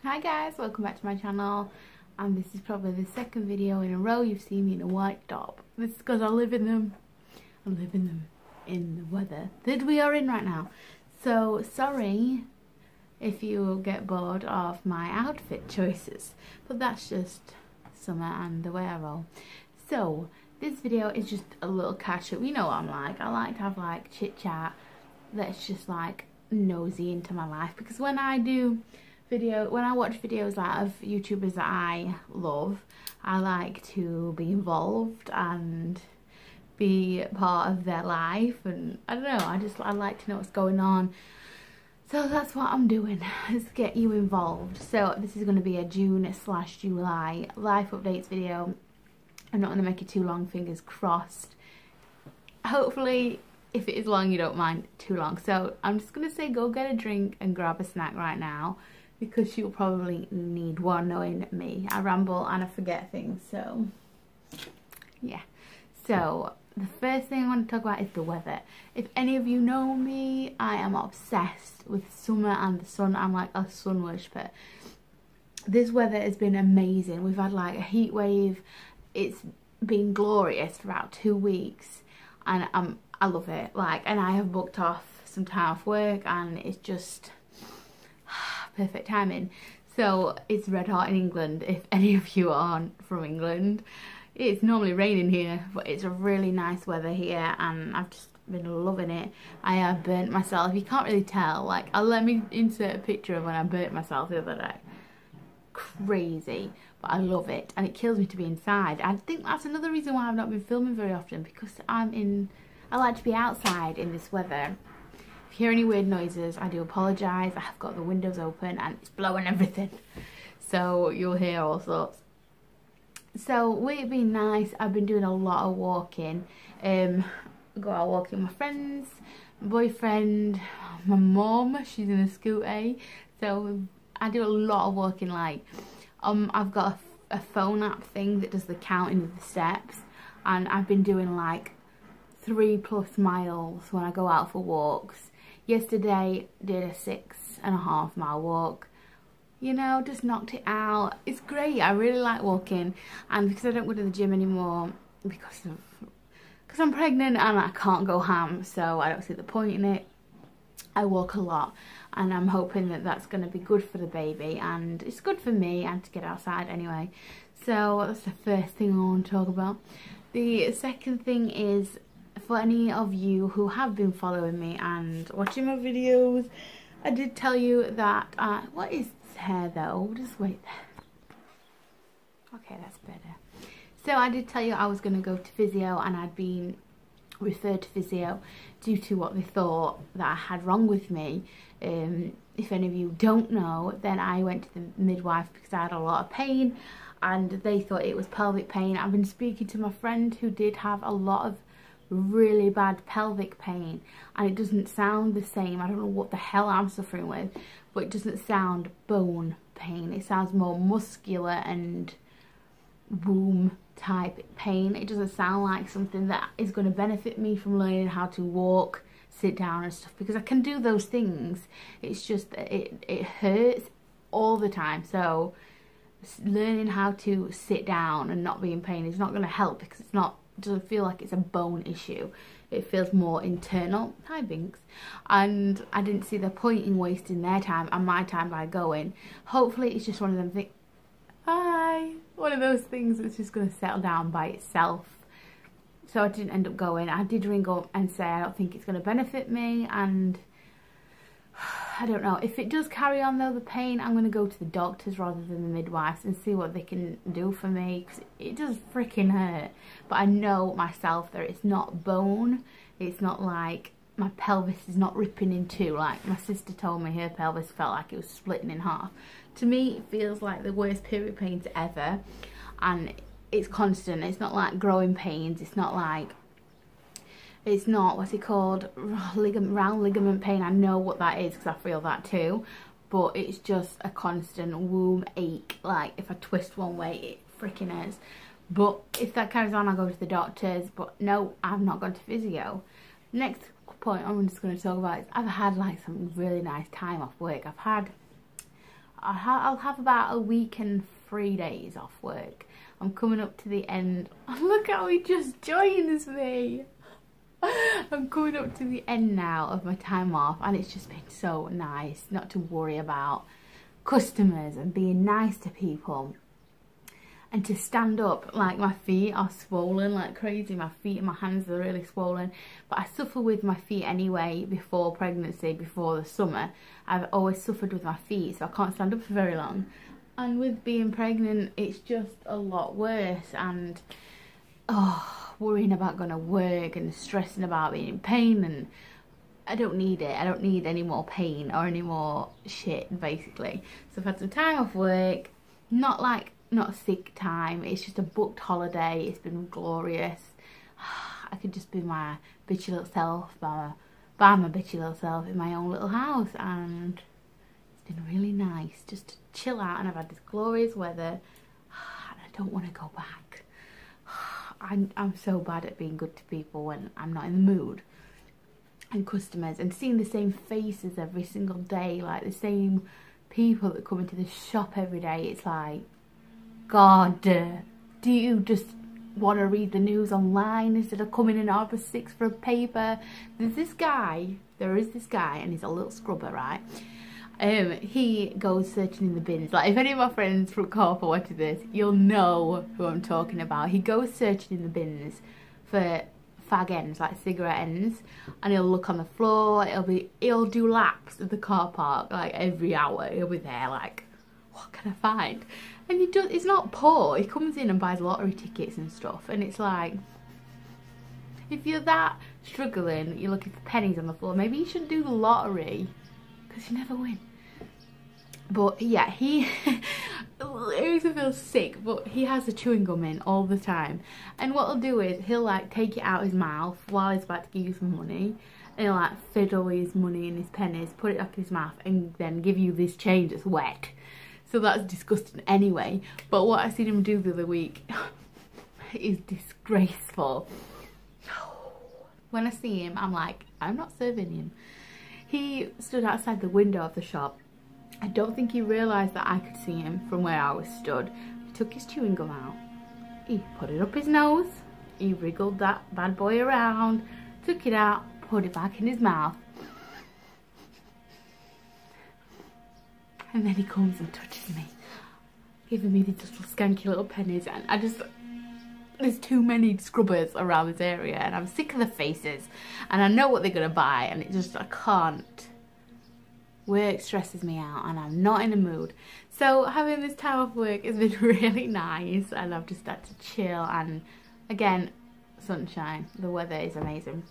Hi guys, welcome back to my channel, and this is probably the second video in a row you've seen me in a white top. This is because I live in them in the weather that we are in right now. So sorry if you get bored of my outfit choices, but that's just summer and the way I roll. So this video is just a little catch up. You know what I'm like, I like to have like chit chat that's just like nosy into my life, because when I watch videos like of YouTubers that I love, I like to be involved and be part of their life, and I don't know, I like to know what's going on. So that's what I'm doing, is get you involved. So this is going to be a June/July life updates video. I'm not going to make it too long, fingers crossed. Hopefully, if it is long, you don't mind too long. So I'm just going to say go get a drink and grab a snack right now, because you'll probably need one, knowing me. I ramble and I forget things, so yeah. So the first thing I want to talk about is the weather. If any of you know me, I am obsessed with summer and the sun. I'm like a sun worshipper. This weather has been amazing. We've had like a heat wave. It's been glorious for about 2 weeks, and I love it. Like, and I have booked off some time off work, and it's just perfect timing. So it's red hot in England. If any of you aren't from England, it's normally raining here, but it's a really nice weather here, and I've just been loving it. I have burnt myself. You can't really tell. Like, let me insert a picture of when I burnt myself the other day. Crazy, but I love it, and it kills me to be inside. I think that's another reason why I've not been filming very often, because I like to be outside in this weather. If you hear any weird noises, I do apologise. I have got the windows open and it's blowing everything, so you'll hear all sorts. So we've been nice. I've been doing a lot of walking. Go out walking with my friends, my boyfriend, my mum, she's in a scooter. So I do a lot of walking. Like, I've got a phone app thing that does the counting of the steps, and I've been doing like 3+ miles when I go out for walks. Yesterday did a 6.5 mile walk. You know, just knocked it out. It's great. I really like walking, and because I don't go to the gym anymore because I'm pregnant and I can't go ham, so I don't see the point in it. I walk a lot, and I'm hoping that that's going to be good for the baby, and it's good for me, and to get outside anyway. So that's the first thing I want to talk about. The second thing is, for any of you who have been following me and watching my videos, I did tell you that, what is this hair though? Just wait there. Okay, that's better. So I did tell you I was going to go to physio, and I'd been referred to physio due to what they thought that I had wrong with me. If any of you don't know, then I went to the midwife because I had a lot of pain, and they thought it was pelvic pain. I've been speaking to my friend who did have a lot of really bad pelvic pain, and it doesn't sound the same. I don't know what the hell I'm suffering with, but it doesn't sound bone pain. It sounds more muscular and womb type pain. It doesn't sound like something that is going to benefit me from learning how to walk, sit down and stuff, because I can do those things. It's just that it hurts all the time. So learning how to sit down and not be in pain is not going to help, because it doesn't feel like it's a bone issue. It feels more internal. Hi Binks. And I didn't see the point in wasting their time and my time by going. Hopefully it's just one of them things. Hi. One of those things that's just going to settle down by itself. So I didn't end up going. I did ring up and say I don't think it's going to benefit me, and I don't know. If it does carry on though, the pain, I'm going to go to the doctors rather than the midwives and see what they can do for me, because it does freaking hurt. But I know myself that it's not bone. It's not like my pelvis is not ripping in two. Like my sister told me her pelvis felt like it was splitting in half. To me, it feels like the worst period pains ever, and it's constant. It's not like growing pains. It's not like, it's not, what's it called, round ligament pain. I know what that is because I feel that too, but it's just a constant womb ache. Like if I twist one way, it freaking hurts. But if that carries on, I'll go to the doctors. But no, I've not gone to physio. Next point I'm just going to talk about is I've had like some really nice time off work. I've had I'll have about a week and 3 days off work. I'm coming up to the end. Look how he just joins me. I'm coming up to the end now of my time off, and it's just been so nice not to worry about customers and being nice to people, and to stand up. Like, my feet are swollen like crazy. My feet and my hands are really swollen, but I suffer with my feet anyway. Before pregnancy, before the summer, I've always suffered with my feet, so I can't stand up for very long. And with being pregnant, it's just a lot worse. And worrying about going to work and stressing about being in pain, and I don't need it. I don't need any more pain or any more shit, basically. So I've had some time off work, not sick time, it's just a booked holiday. It's been glorious. I could just be my bitchy little self, by my bitchy little self in my own little house, and it's been really nice just to chill out. And I've had this glorious weather, and I don't want to go back. I'm so bad at being good to people when I'm not in the mood, and customers, and seeing the same faces every single day, like the same people that come into the shop every day. It's like, God, do you just want to read the news online instead of coming in at 6 for a paper? There is this guy, and he's a little scrubber, right? He goes searching in the bins. Like, if any of my friends from Corp are watching this, you'll know who I'm talking about. He goes searching in the bins for fag ends, like cigarette ends, and he'll look on the floor. He'll do laps of the car park like every hour. He'll be there like, what can I find? And he's not poor. He comes in and buys lottery tickets and stuff, and it's like, if you're that struggling, you're looking for pennies on the floor, maybe you shouldn't do the lottery, because you never win. But yeah, it makes me feel sick, but he has the chewing gum in all the time. And what he'll do is, he'll like take it out of his mouth while he's about to give you some money, and he'll like fiddle with his money and his pennies, put it up in his mouth, and then give you this change that's wet. So that's disgusting anyway. But what I seen him do the other week is disgraceful. When I see him, I'm like, I'm not serving him. He stood outside the window of the shop. I don't think he realised that I could see him from where I was stood. He took his chewing gum out. He put it up his nose. He wriggled that bad boy around, took it out, put it back in his mouth. And then he comes and touches me, giving me these little skanky little pennies. And there's too many scrubbers around this area, and I'm sick of the faces, and I know what they're gonna buy, and I can't. Work stresses me out, and I'm not in the mood. So having this time off work has been really nice, and I've just had to chill. And again, sunshine, the weather is amazing.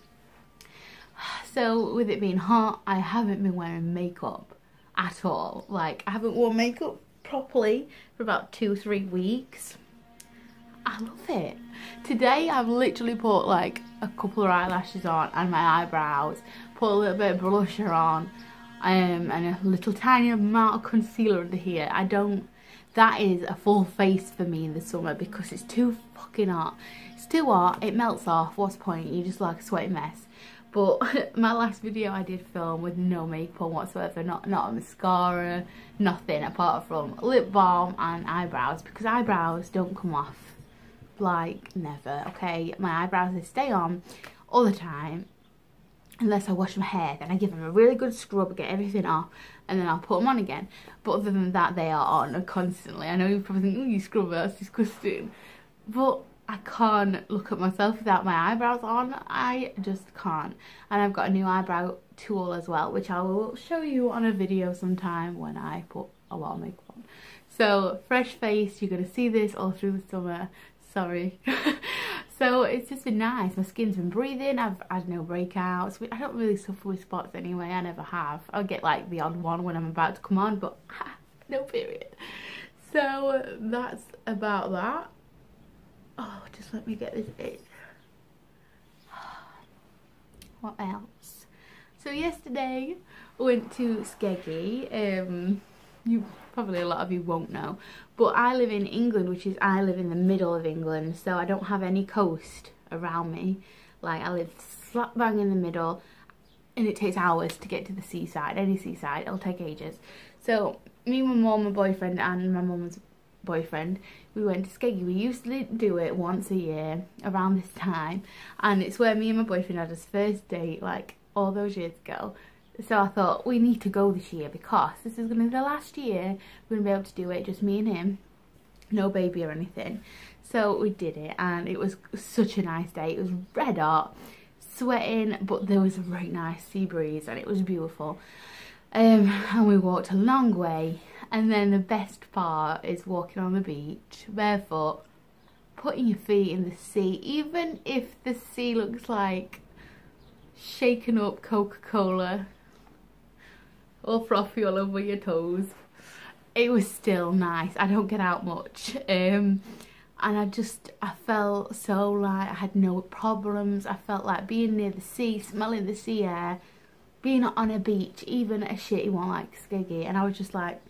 So with it being hot, I haven't been wearing makeup at all. Like, I haven't worn makeup properly for about 2-3 weeks. I love it. Today I've literally put like a couple of eyelashes on and my eyebrows, put a little bit of blusher on, and a little tiny amount of concealer under here. That is a full face for me in the summer, because it's too fucking hot. It's too hot, it melts off, what's the point? You just like a sweaty mess. But my last video I did film with no makeup on whatsoever, not a mascara, nothing apart from lip balm and eyebrows, because eyebrows don't come off like never, okay? My eyebrows, they stay on all the time unless I wash my hair. Then I give them a really good scrub, get everything off, and then I'll put them on again. But other than that, they are on constantly. I know you probably think, oh, you scrub, that's disgusting, but I can't look at myself without my eyebrows on. I just can't. And I've got a new eyebrow tool as well, which I will show you on a video sometime when I put a lot of makeup on. So fresh face, you're gonna see this all through the summer. Sorry. So it's just been nice. My skin's been breathing. I've had no breakouts. I don't really suffer with spots anyway. I never have. I'll get like the odd one when I'm about to come on, but no period. So that's about that. Oh, just let me get this in. What else? So yesterday I went to Skeggy. Probably a lot of you won't know, but I live in England, I live in the middle of England, so I don't have any coast around me. Like, I live slap bang in the middle, and it takes hours to get to the seaside. Any seaside, it'll take ages. So me, my mum, my boyfriend and my mum's boyfriend, we went to Skeggy. We used to do it once a year around this time, and it's where me and my boyfriend had his first date like all those years ago. So I thought we need to go this year because this is going to be the last year we're going to be able to do it, just me and him, no baby or anything. So we did it, and it was such a nice day. It was red hot, sweating, but there was a very nice sea breeze and it was beautiful. And we walked a long way, and then the best part is walking on the beach barefoot, putting your feet in the sea, even if the sea looks like shaken up Coca-Cola or frothy all over your toes. It was still nice. I don't get out much, and I felt so like I had no problems. I felt like being near the sea, smelling the sea air, being on a beach, even a shitty one like Skeggy, and I was just like,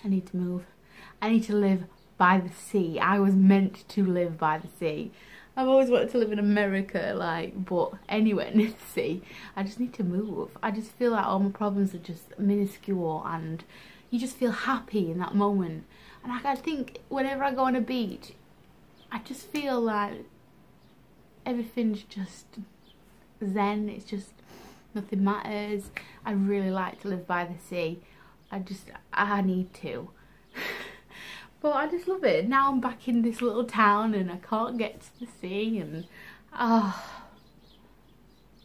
I need to move. I need to live by the sea. I was meant to live by the sea. I've always wanted to live in America, like, but anywhere near the sea. I just need to move. I just feel like all my problems are just minuscule, and you just feel happy in that moment. And I think whenever I go on a beach, I just feel like everything's just zen. It's just nothing matters. I really like to live by the sea. I need to. But I just love it. Now I'm back in this little town and I can't get to the sea, and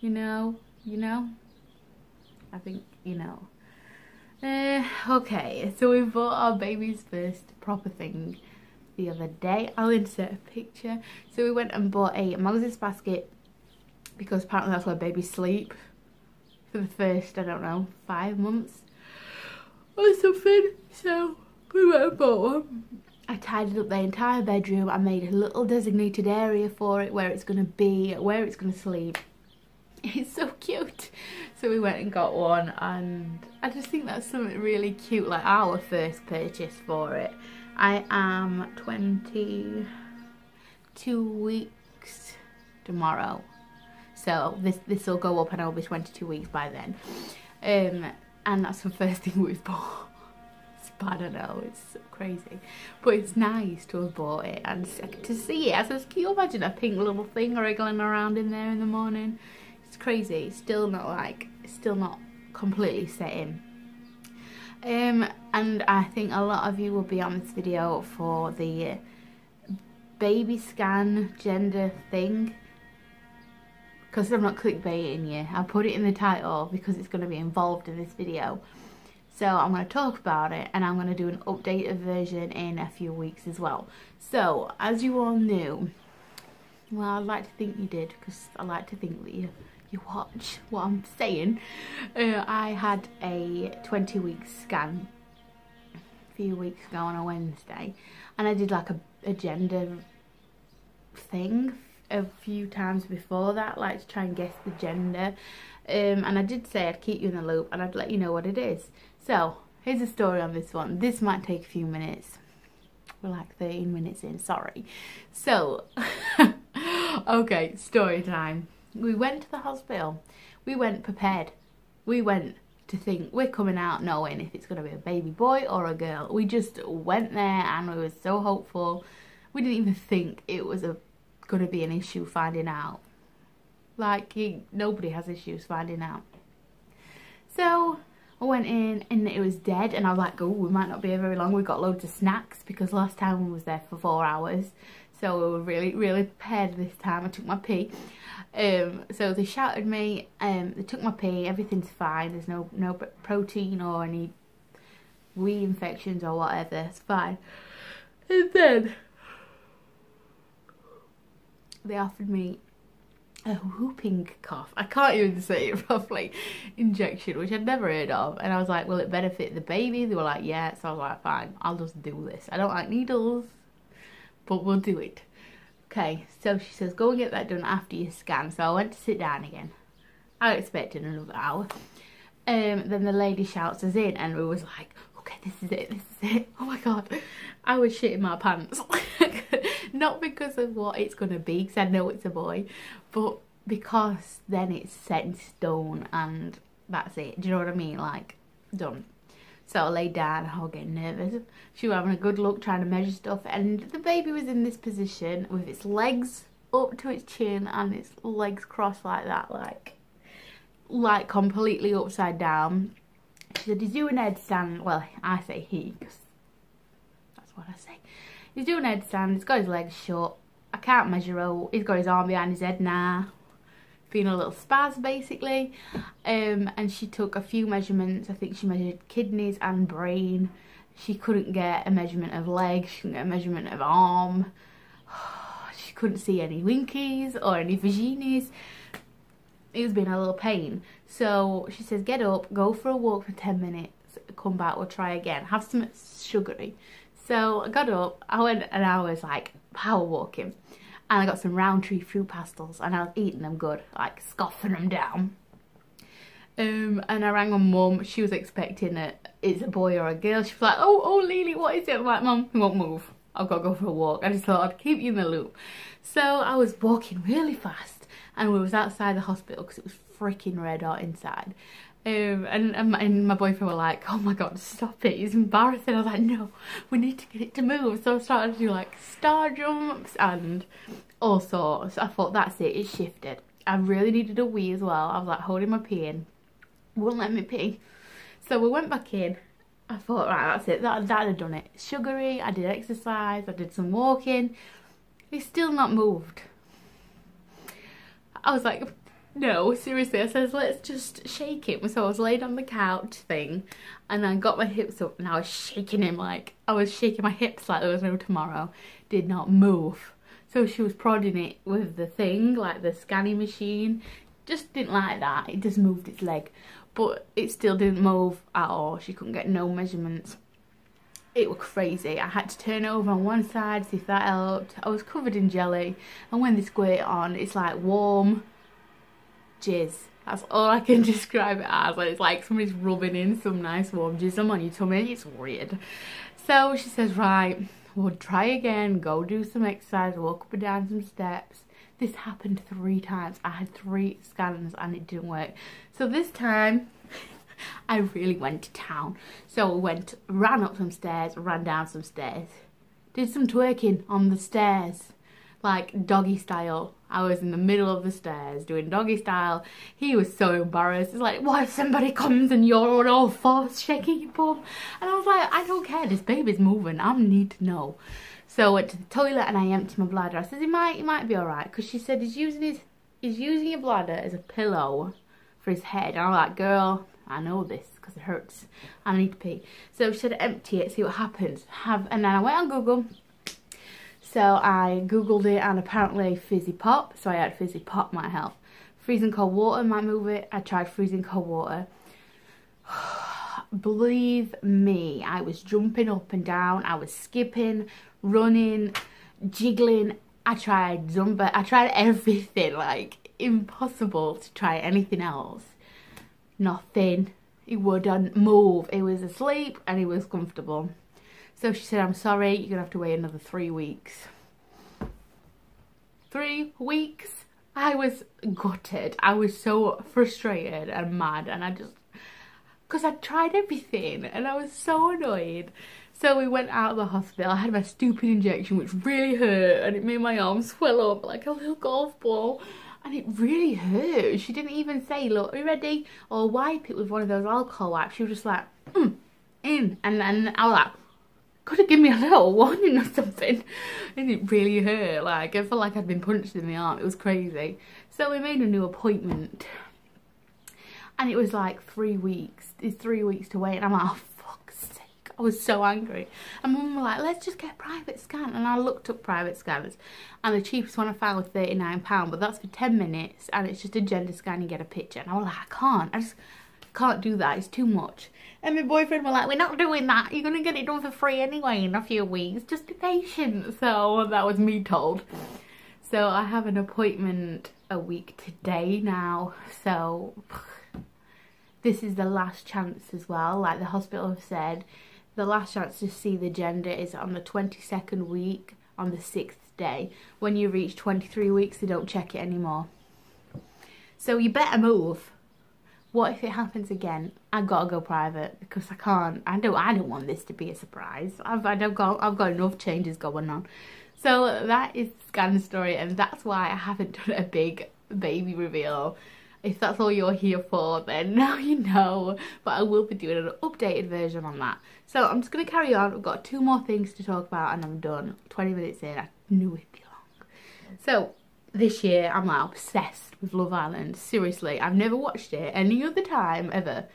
you know, I think, you know. Okay, so we bought our baby's first proper thing the other day. I'll insert a picture. So we went and bought a Moses basket because apparently that's where babies sleep for the first, I don't know, 5 months or something. So we went and bought one. I tidied up the entire bedroom. I made a little designated area for it where it's going to be, where it's going to sleep. It's so cute. So we went and got one, and I just think that's something really cute, like our first purchase for it. I am 22 weeks tomorrow, so this will go up and I'll be 22 weeks by then. And that's the first thing we've bought. I don't know, it's so crazy, but it's nice to have bought it and to see it. Can you imagine a pink little thing wriggling around in there in the morning? It's crazy. It's still not completely set in. And I think a lot of you will be on this video for the baby scan gender thing, because I'm not clickbaiting you. I put it in the title because it's going to be involved in this video. So I'm going to talk about it, and I'm going to do an updated version in a few weeks as well. So, as you all knew, well, I'd like to think you did, because I like to think that you watch what I'm saying. I had a 20-week scan a few weeks ago on a Wednesday, and I did like a gender thing a few times before that, like to try and guess the gender. And I did say I'd keep you in the loop and I'd let you know what it is. So here's a story on this one. This might take a few minutes. We're like 13 minutes in, sorry. So okay, story time. We went to the hospital. We went prepared. We went to think we're coming out knowing if it's going to be a baby boy or a girl. We just went there and we were so hopeful. We didn't even think it was going to be an issue finding out. Like, nobody has issues finding out. So I went in and it was dead, and I was like, oh, we might not be here very long. We got loads of snacks because last time we was there for 4 hours. So we were really, really prepared this time. I took my pee. So they shouted me, they took my pee, everything's fine. There's no protein or any re-infections or whatever, it's fine. And then they offered me a whooping cough, I can't even say it properly, injection, which I'd never heard of. And I was like, will it benefit the baby? They were like, yeah. So I was like, fine, I'll just do this. I don't like needles, but we'll do it. Okay, so she says, go and get that done after your scan. So I went to sit down again. I expected another hour. Then the lady shouts us in, and we was like, okay, this is it. Oh my god, I was shitting my pants. Not because of what it's gonna be, because I know it's a boy, but because then it's set in stone and that's it. Do you know what I mean? Like, done. So I lay down, I was getting nervous. She was having a good look, trying to measure stuff, and the baby was in this position with its legs up to its chin and its legs crossed like that, like completely upside down. She said, he's doing headstand. Well, I say he, because that's what I say. He's doing headstand, he's got his legs shut. I can't measure out. He's got his arm behind his head now. Being a little spaz basically. And she took a few measurements. I think she measured kidneys and brain. She couldn't get a measurement of legs. She couldn't get a measurement of arm. She couldn't see any winkies or any vaginas. It was being a little pain. So she says, get up, go for a walk for 10 minutes, come back, we'll try again. Have some sugary. So I got up, I went and I was like power walking. And I got some Roundtree fruit pastels and I was eating them good, like scoffing them down. And I rang my mum. She was expecting it's a boy or a girl. She was like, oh Lily, what is it? I'm like, Mum, he won't move. I've got to go for a walk. I just thought I'd keep you in the loop. So I was walking really fast and we was outside the hospital because it was freaking red hot inside. And my boyfriend were like, oh my god, stop it, it's embarrassing. I was like, no, we need to get it to move. So I started to do like star jumps and all sorts. I thought, that's it shifted. I really needed a wee as well. I was like holding my pee in, wouldn't let me pee. So we went back in. I thought, right, that's it, that had done it. Sugary, I did exercise, I did some walking. He's still not moved. I was like, no, seriously, I said, let's just shake him. So I was laid on the couch thing and I got my hips up and I was shaking him, like, I was shaking my hips like there was no tomorrow. Did not move. So she was prodding it with the thing, like the scanning machine. Just didn't like that. It just moved its leg. But it still didn't move at all. She couldn't get no measurements. It was crazy. I had to turn over on one side, see if that helped. I was covered in jelly. And when they squirt it on, it's like warm jizz. That's all I can describe it as. It's like somebody's rubbing in some nice warm jism on your tummy. It's weird. So she says, right, we'll try again, go do some exercise, walk up and down some steps. This happened 3 times. I had 3 scans and it didn't work. So this time I really went to town. So we ran up some stairs, ran down some stairs, did some twerking on the stairs, like doggy style. I was in the middle of the stairs doing doggy style. He was so embarrassed. It's like, what if somebody comes and you're on all fours shaking your bum? And I was like, I don't care, this baby's moving, I need to know. So I went to the toilet and I emptied my bladder. I said, he might be alright, because she said he's using your bladder as a pillow for his head. And I'm like, girl, I know this because it hurts. I need to pee. So she said, empty it, see what happens. And then I went on Google. So I googled it and apparently fizzy pop. So I had fizzy pop might help. Freezing cold water might move it. I tried freezing cold water. Believe me, I was jumping up and down. I was skipping, running, jiggling. I tried Zumba. I tried everything. Like, impossible to try anything else. Nothing. He wouldn't move. He was asleep and he was comfortable. So she said, I'm sorry, you're going to have to wait another 3 weeks. 3 weeks? I was gutted. I was so frustrated and mad. And I just, because I tried everything and I was so annoyed. So we went out of the hospital. I had my stupid injection, which really hurt. And it made my arm swell up like a little golf ball. And it really hurt. She didn't even say, look, are you ready? Or wipe it with one of those alcohol wipes. She was just like, in. And then I was like, could have given me a little warning or something. And it really hurt. Like, I felt like I'd been punched in the arm. It was crazy. So we made a new appointment. And it was like 3 weeks. It's 3 weeks to wait. And I'm like, oh, fuck's sake. I was so angry. And Mum was like, let's just get a private scan. And I looked up private scans. And the cheapest one I found was £39. But that's for 10 minutes. And it's just a gender scan. You get a picture. And I was like, I just can't do that. It's too much. And my boyfriend were like, we're not doing that. You're going to get it done for free anyway in a few weeks. Just be patient. So that was me told. So I have an appointment a week today now. So this is the last chance as well. Like the hospital have said, the last chance to see the gender is on the 22nd week on the 6th day. When you reach 23 weeks, they don't check it anymore. So you better move. what if it happens again? I gotta go private because I can't. I don't want this to be a surprise. I've got enough changes going on. So that is the scan story, and that's why I haven't done a big baby reveal. If that's all you're here for, then now you know. But I will be doing an updated version on that. So I'm just gonna carry on. We've got 2 more things to talk about, and I'm done. 20 minutes in. I knew it'd be long. So this year I'm like obsessed with Love Island. Seriously, I've never watched it any other time ever.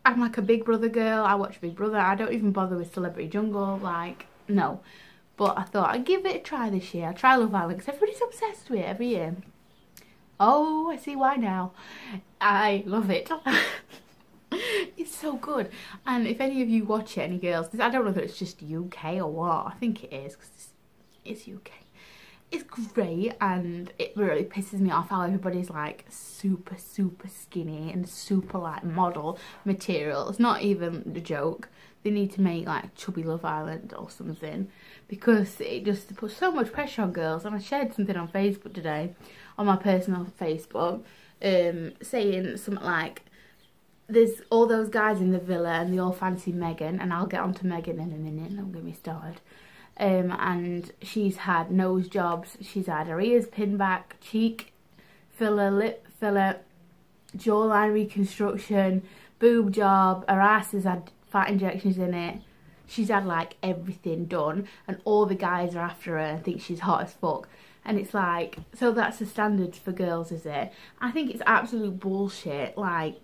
I'm like a Big Brother girl. I watch Big Brother. I don't even bother with Celebrity Jungle, like, no. But I thought I'd give it a try this year. I'll try Love Island because everybody's obsessed with it every year. Oh, I see why now. I love it. It's so good. And if any of you watch it, any girls, I don't know if it's just UK or what. I think it is because it's UK. It's great, and it really pisses me off how everybody's like super skinny and super like model material. It's not even a joke. They need to make like Chubby Love Island or something, because it just puts so much pressure on girls. And I shared something on Facebook today, on my personal Facebook, saying something like, there's all those guys in the villa and they all fancy Megan, and I'll get onto Megan in a minute, don't get me started. And she's had nose jobs, she's had her ears pinned back, cheek filler, lip filler, jawline reconstruction, boob job, her ass has had fat injections in it. She's had like everything done, and all the guys are after her and think she's hot as fuck. And it's like, so that's the standards for girls, is it? I think it's absolute bullshit. Like,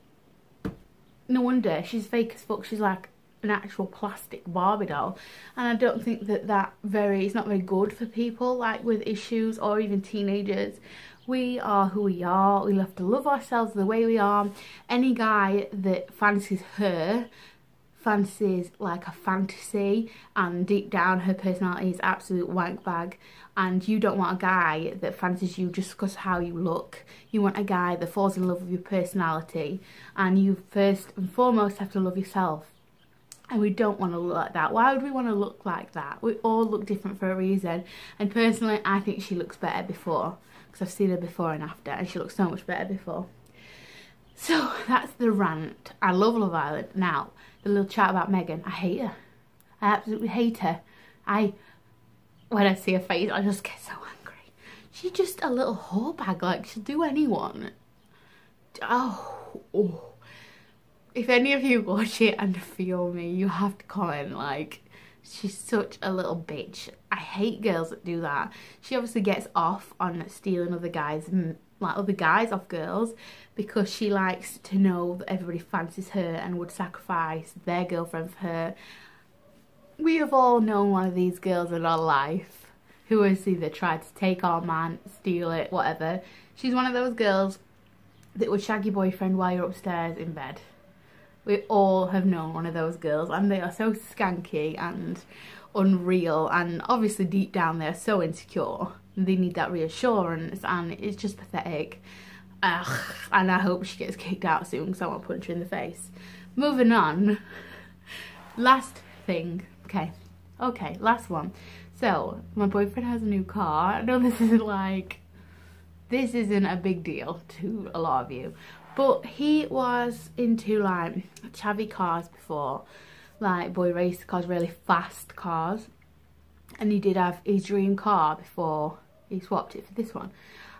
no wonder she's fake as fuck. She's like an actual plastic Barbie doll, and I don't think that it's not very good for people like with issues, or even teenagers. We are who we are. We have to love ourselves the way we are. Any guy that fancies her fancies like a fantasy, and deep down her personality is absolute wank bag. And you don't want a guy that fancies you just because how you look. You want a guy that falls in love with your personality, and you first and foremost have to love yourself. And we don't want to look like that. Why would we want to look like that? We all look different for a reason. And personally, I think she looks better before, because I've seen her before and after, and she looks so much better before. So that's the rant. I love Love Island. Now, the little chat about Megan. I hate her. I absolutely hate her. When I see her face, I just get so angry. She's just a little whore bag. Like, she'll do anyone. Oh. If any of you watch it and feel me, you have to comment. Like, she's such a little bitch. I hate girls that do that. She obviously gets off on stealing other guys off girls, because she likes to know that everybody fancies her and would sacrifice their girlfriend for her. We have all known one of these girls in our life who has either tried to take our man, steal it, whatever. She's one of those girls that would shag your boyfriend while you're upstairs in bed. We all have known one of those girls, and they are so skanky and unreal, and obviously deep down they're so insecure. They need that reassurance, and it's just pathetic. And I hope she gets kicked out soon, because I want to punch her in the face. Moving on. Last thing. Okay, last one. So, my boyfriend has a new car. I know this isn't a big deal to a lot of you, but he was into like chavvy cars before, like boy race cars, really fast cars. And he did have his dream car before he swapped it for this one.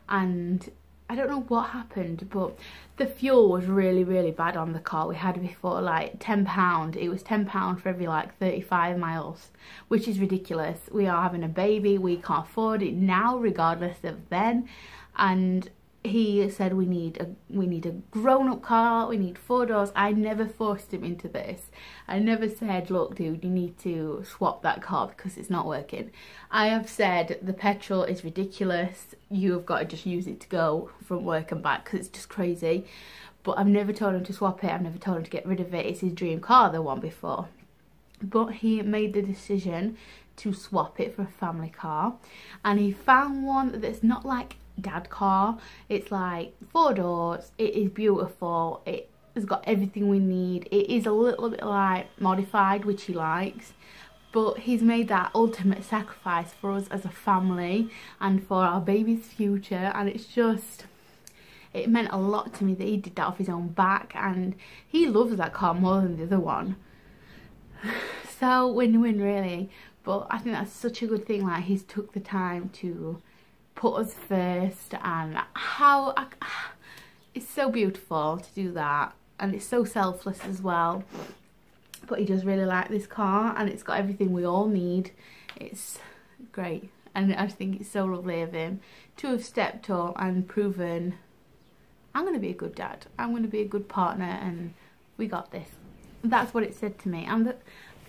And I don't know what happened, but the fuel was really bad on the car we had before. Like £10, it was £10 for every like 35 miles, which is ridiculous. We are having a baby, we can't afford it now regardless of then. And he said we need a grown-up car, we need 4 doors. I never forced him into this. I never said, look dude, you need to swap that car because it's not working. I have said the petrol is ridiculous, you've got to just use it to go from work and back because it's just crazy. But I've never told him to swap it, I've never told him to get rid of it. It's his dream car, the one before. But he made the decision to swap it for a family car, and he found one that's not like dad car. It's like 4 doors, it is beautiful, it has got everything we need. It is a little bit like modified, which he likes, but he's made that ultimate sacrifice for us as a family and for our baby's future, and it's it meant a lot to me that he did that off his own back, and he loves that car more than the other one. So win-win really. But I think that's such a good thing, like he's took the time to put us first, and it's so beautiful to do that, and it's so selfless as well. But he does really like this car, and it's got everything we all need. It's great, and I think it's so lovely of him to have stepped up and proven, I'm going to be a good dad, I'm going to be a good partner, and we got this. That's what it said to me. And the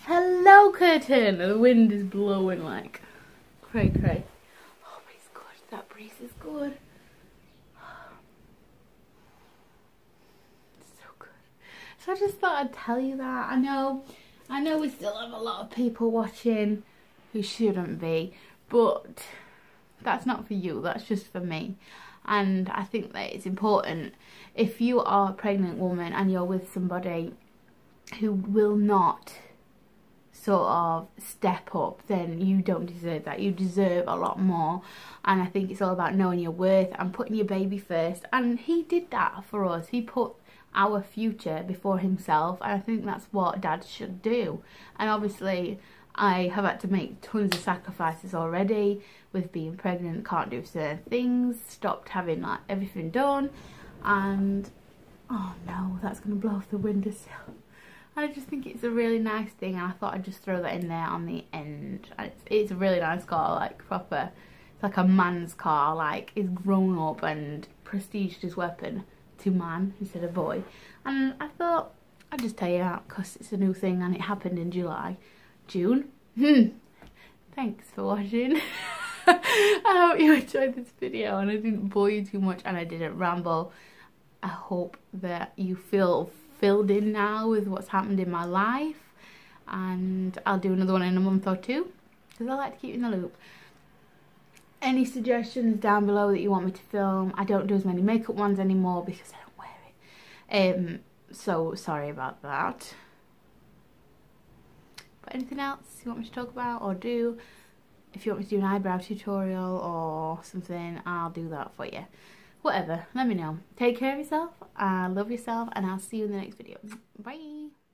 hello curtain, the wind is blowing like cray cray. Oh, but it's good, that breeze is good. It's so good. So I just thought I'd tell you that. I know we still have a lot of people watching who shouldn't be, but that's not for you, that's just for me. And I think that it's important, if you are a pregnant woman and you're with somebody who will not sort of step up, then you don't deserve that. You deserve a lot more. And I think it's all about knowing your worth and putting your baby first. And he did that for us. He put our future before himself, and I think that's what dads should do. And obviously I have had to make tons of sacrifices already with being pregnant, can't do certain things, stopped having like everything done, and oh no, that's gonna blow off the windowsill. I just think it's a really nice thing, and I thought I'd just throw that in there on the end. And it's a really nice car, like proper, it's like a man's car, like he's grown up and prestiged his weapon to man instead of boy. And I thought I'd just tell you that because it's a new thing and it happened in June. Thanks for watching. I hope you enjoyed this video and I didn't bore you too much and I didn't ramble. I hope that you feel filled in now with what's happened in my life, and I'll do another one in a month or two because I like to keep you in the loop. Any suggestions down below that you want me to film? I don't do as many makeup ones anymore because I don't wear it. So sorry about that. But anything else you want me to talk about or do? If you want me to do an eyebrow tutorial or something, I'll do that for you. Whatever, let me know. Take care of yourself, love yourself, and I'll see you in the next video. Bye!